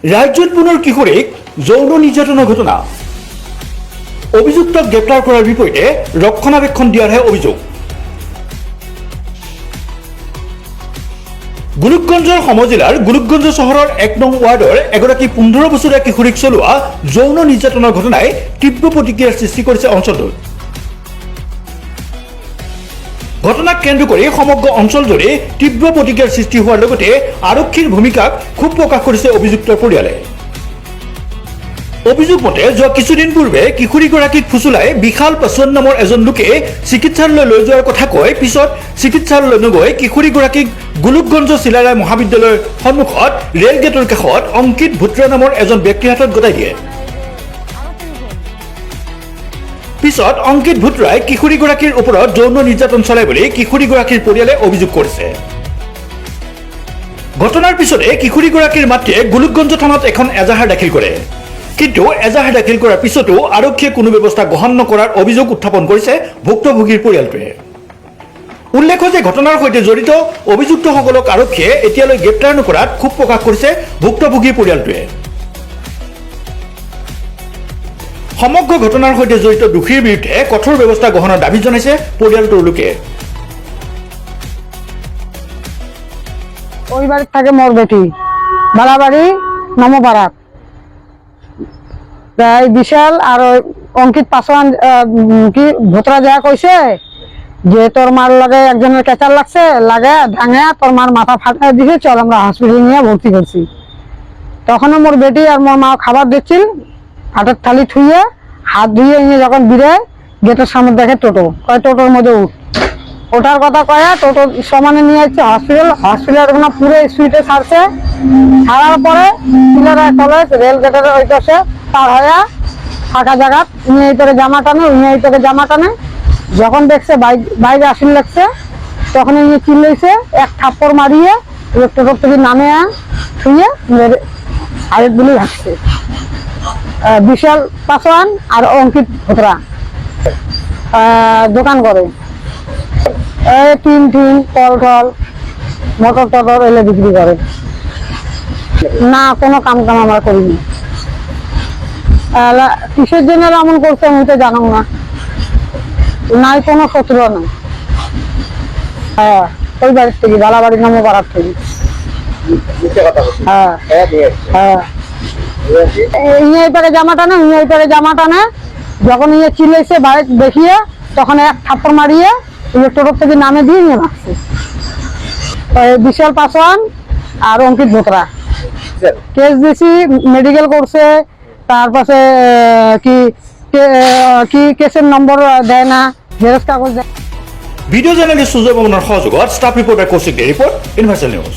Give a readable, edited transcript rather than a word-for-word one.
রাজ্যত পুনৰ কিশোৰীক যৌন নিৰ্যাতনৰ ঘটনা অভিযুক্তক গ্ৰেপ্তাৰ কৰাৰ বিপৰীতে ৰক্ষণাবেক্ষণ দিয়াৰহে অভিযোগ গোলকগঞ্জৰ সমজিলাৰ গোলকগঞ্জ চহৰৰ ১ নং ৱাৰ্ডৰ এগৰাকী ১৫ বছৰীয়া কিশোৰীক চলোৱা যৌন নিৰ্যাতনৰ ঘটনাই তীব্ৰ প্ৰতিক্ৰিয়াৰ সৃষ্টি কৰিছে অঞ্চলটোত ঘটনাক কেন্দ্ৰ কৰি সমগ্ৰ অঞ্চলজুৰি তীব্ৰ প্ৰতিক্ৰিয়াৰ সৃষ্টি হোৱাৰ লগতে আৰক্ষীৰ ভূমিকাক ক্ষোভ প্ৰকাশ কৰিছে অভিযুক্তৰ পৰিয়ালে অভিযোগ মতে যোৱা কিছুদিন পূৰ্বে কিশোৰীগৰাকীক ফুচুলাই বিশাল পাছোৱান নামৰ এজন লোকে চিকিৎসালয়লৈ লৈ যোৱাৰ কথা কৈ পিছত চিকিৎসালয়লৈ নগৈ কিশোৰীগৰাকীক গোলকগঞ্জ চিলাৰায় মহাবিদ্যালয়ৰ সন্মুখত ৰেল গেটৰ কাষত অংকিত ভুট্ৰা নামৰ এজন ব্যক্তিৰ হাতত গতাই দিয়ে পিছত অংকিত ভুট্ৰাই কিশোৰীগৰাকীৰ ওপৰত যৌন নিৰ্যাতন চলাই বুলি কিশোৰীগৰাকীৰ পৰিয়ালে অভিযোগ কৰিছে ঘটনাৰ পিছতে কিশোৰীগৰাকীৰ মাতৃয়ে গোলকগঞ্জ থানাত এখন এজাহাৰ দাখিল কৰে কিন্তু এজাহাৰ দাখিল কৰাৰ পিছতো আৰক্ষীয়ে কোনো ব্যৱস্থা গ্ৰহণ নকৰাৰ অভিযোগ উত্থাপন কৰিছে ভুক্তভোগীৰ পৰিয়ালটোৱে উল্লেখ্য যে ঘটনাৰ সৈতে জড়িত অভিযুক্তসকলক আৰক্ষীয়ে এতিয়ালৈ গ্ৰেপ্তাৰ নকৰাত ক্ষোভ প্ৰকাশ কৰিছে ভুক্তভোগীৰ পৰিয়ালটোৱে সমগ্ৰ ঘটনাৰ সৈতে জড়িত দোষীৰ বিৰুদ্ধে কঠোৰ ব্যৱস্থা গ্ৰহণৰ দাবী জনাইছে পৰিয়ালটোৰ লোকে ওই বাড়ির থাকে মোর বেটি বালাবাড়ি নমপাড়াত তাই বিশাল আর অঙ্কিত পাসওয়ান কি ভোতরা যা কইছে যে তোর মার লাগে একজনের ক্যাচার লাগছে লাগে ভাঙে তোর মার মাথা ফাটা দিছে চল আমরা হসপিটালে নিয়ে ভর্তি করছি তখন মোর বেটি আর মোর মা খাবার দিচ্ছিল হাতের থালি থুয়ে হাত ধুয়ে নিয়ে যখন বিরে গেটের সামনে দেখে টোটো কয় টোটোর মধ্যে উঠ ওঠার কথা কয়ে টোটো সমানে নিয়ে যাচ্ছে হসপিটাল ওখানে পুরো স্পিডে ছাড়ছে ছাড়ার পরে পিলারা কলেজ রেল গেটের ওই পাশে পার হয়ে ফাঁকা জায়গা উনি এই করে জামা টানে উনি এই করে জামা টানে যখন দেখছে বাইরে আসিল লাগছে তখন উনি চিল্লাইছে এক থাপ্পড় মারিয়ে টোটোর থেকে নামে শুয়ে আরেক গুলি ভাসছে বিশাল পাসওয়ান আর অঙ্কিত ভোতরা দোকান করে টিন কল মোটর টটর এলে বিক্রি করে না কোনো কাম আমরা করিনি কিসের জন্য এমন করছে আমি তো জানাম না নাই কোনো শত্রু নাই হ্যাঁ ওই বাড়ির থেকে বালাবাড়ি নামে পাড়ার থেকে হ্যাঁ হ্যাঁ জামা টানে যখন ইয়ে চিল্লাইছে বাইক দেখিয়ে তখন এক থাপ্পড় মারিয়ে টোটোর থেকে নামে দিয়ে নিয়ে রাখছে বিশাল পাসওয়ান আর অঙ্কিত ভোতরা কেস দিয়েছি মেডিকেল করছে তার পাশে কি কেসের নম্বর দেয় না জেরক্স কাগজ দেয় ভিডিও জার্নালিষ্ট সুজয় বমনৰ সহযোগত ষ্টাফ ৰিপৰ্টাৰ কৌশিক দে ৰিপৰ্ট ইউনিভাৰ্চেল নিউজ